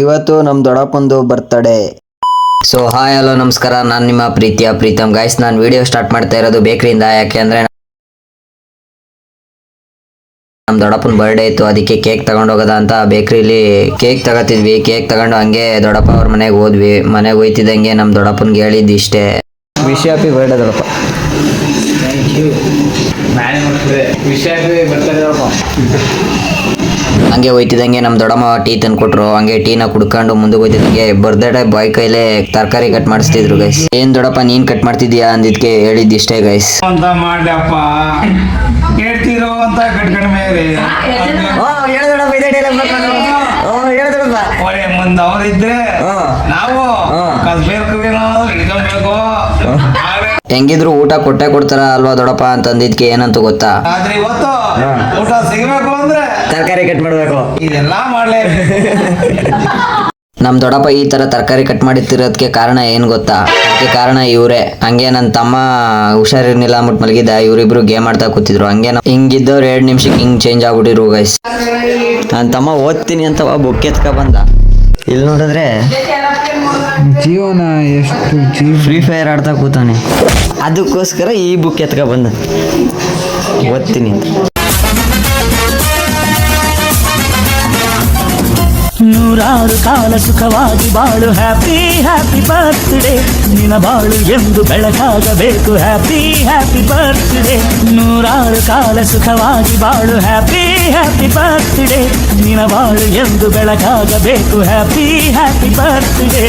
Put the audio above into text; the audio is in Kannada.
ಇವತ್ತು ನಮ್ಮ ದೊಡ್ಡಪ್ಪಂದು ಬರ್ತಡೇ. ಸೊ ಹಾಯ್ ಹಲೋ ನಮಸ್ಕಾರ, ನಾನು ನಿಮ್ಮ ಪ್ರೀತಿಯ ಪ್ರೀತಮ್. ಗೈಸ್, ನಾನು ವಿಡಿಯೋ ಸ್ಟಾರ್ಟ್ ಮಾಡ್ತಾ ಇರೋದು ಬೇಕರಿಯಿಂದ. ಯಾಕೆ ಅಂದರೆ ನಮ್ಮ ದೊಡ್ಡಪ್ಪನ ಬರ್ಡೇ ಇತ್ತು, ಅದಕ್ಕೆ ಕೇಕ್ ತಗೊಂಡೋಗೋದ ಅಂತ ಬೇಕ್ರಿಲಿ ಕೇಕ್ ತಗೋತಿದ್ವಿ. ಕೇಕ್ ತಗೊಂಡು ಹಂಗೆ ದೊಡ್ಡಪ್ಪ ಅವ್ರ ಮನೆಗೆ ಹೋದ್ವಿ. ಮನೆಗೆ ಹೋಯ್ತಿದ್ದಂಗೆ ನಮ್ಮ ದೊಡ್ಡಪ್ಪನಿಗೆ ಹೇಳಿದ್ದು ಇಷ್ಟೇ, ವಿಶ್ ಹ್ಯಾಪಿ ಬರ್ಡೇ ದೊಡ್ಡಪ್ಪ. ಹಂಗೆ ಹೋಯ್ತಿದ್ದಂಗೆ ನಮ್ಮ ದೊಡ್ಡಮ್ಮ ಟೀ ತಂದು ಕೊಟ್ರು. ಹಂಗೆ ಟೀನ ಕುಡ್ಕೊಂಡು ಮುಂದೆ ಹೋಯ್ತಿದ್ದಂಗೆ ಬರ್ತ್ಡೇ ಬಾಯ್ ಕೈಲೇ ತರಕಾರಿ ಕಟ್ ಮಾಡಿಸ್ತಿದ್ರು ಗೈಸ್. ಏನ್ ದೊಡ್ಡಪ್ಪ ನೀನ್ ಕಟ್ ಮಾಡ್ತಿದ್ಯಾ ಅಂದಿದ್ಕೆ ಹೇಳಿದ್ದಿಷ್ಟೇ ಗೈಸ್. ಅಂತ ಮಾಡ್ಯಪ್ಪ ಹೇಳ್ತಿರೋ ಅಂತ ಕಟ್ಕೊಂಡ ಮೇಲೆ ಮುಂದೆ ಅವ್ರಿದ್ರೆ ನಾವು ಇಟ್ಕೊಬೇಕು. ಹೆಂಗಿದ್ರು ಊಟ ಕೊಟ್ಟೆ ಕೊಡ್ತಾರ ಅಲ್ವಾ ದೊಡ್ಡಪ್ಪ ಅಂತಂದಿದ್ಕೆ ಏನಂತ ಗೊತ್ತಾ, ಆದ್ರೆ ಇವತ್ತು ಊಟ ಸಿಗಬೇಕು ಅಂದ್ರೆ ತರಕಾರಿ ಕಟ್ ಮಾಡ್ಬೇಕು. ಇದೆಲ್ಲ ಮಾಡ್ಲೇ ನಮ್ ದೊಡ್ಡಪ್ಪ ಈ ತರ ತರಕಾರಿ ಕಟ್ ಮಾಡಿತ್ತಿರೋದಕ್ಕೆ ಕಾರಣ ಏನ್ ಗೊತ್ತಾ? ಅದಕ್ಕೆ ಕಾರಣ ಇವ್ರೆ. ಹಂಗೆ ನನ್ನ ತಮ್ಮ ಹುಷಾರಿರ್ನಿಲ್ಲ ಅಂದ್ಬಿಟ್ಟು ಮಲಗಿದ್ದ, ಇವ್ರಿಬ್ರು ಗೇಮ್ ಆಡ್ತಾ ಕೂತಿದ್ರು. ಹಂಗೆ ಹಿಂಗಿದ್ದವ್ರು 2 ನಿಮಿಷಕ್ಕೆ ಹಿಂಗ್ ಚೇಂಜ್ ಆಗ್ಬಿಟ್ಟಿರು ಗೈಸ್. ನನ್ನ ತಮ್ಮ ಓದ್ತೀನಿ ಅಂತ ಬುಕ್ ಎತ್ಕ ಬಂದ. ಇಲ್ಲಿ ನೋಡಿದ್ರೆ ಜೀವನ ಎಷ್ಟು ಫ್ರೀ ಫೈರ್ ಆಡ್ತಾ ಕೂತಾನೆ. ಅದಕ್ಕೋಸ್ಕರ ಈ ಬುಕ್ ಎತ್ಕ ಬಂದ ಓದ್ತೀನಿ ಅಂತ. ನೂರಾರು ಕಾಲ ಸುಖವಾಗಿ ಬಾಳು, ಹ್ಯಾಪಿ ಹ್ಯಾಪಿ ಬರ್ತ್ಡೇ. ನಿನ್ನ ಬಾಳು ಎಂದು ಬೆಳಕಾಗಬೇಕು, ಹ್ಯಾಪಿ ಹ್ಯಾಪಿ ಬರ್ತ್ಡೇ. ನೂರಾರು ಕಾಲ ಸುಖವಾಗಿ ಬಾಳು, ಹ್ಯಾಪಿ ಹ್ಯಾಪಿ ಬರ್ತ್ಡೇ. ನಿನ್ನ ಬಾಳು ಎಂದು ಬೆಳಕಾಗಬೇಕು, ಹ್ಯಾಪಿ ಹ್ಯಾಪಿ ಬರ್ತ್ಡೇ.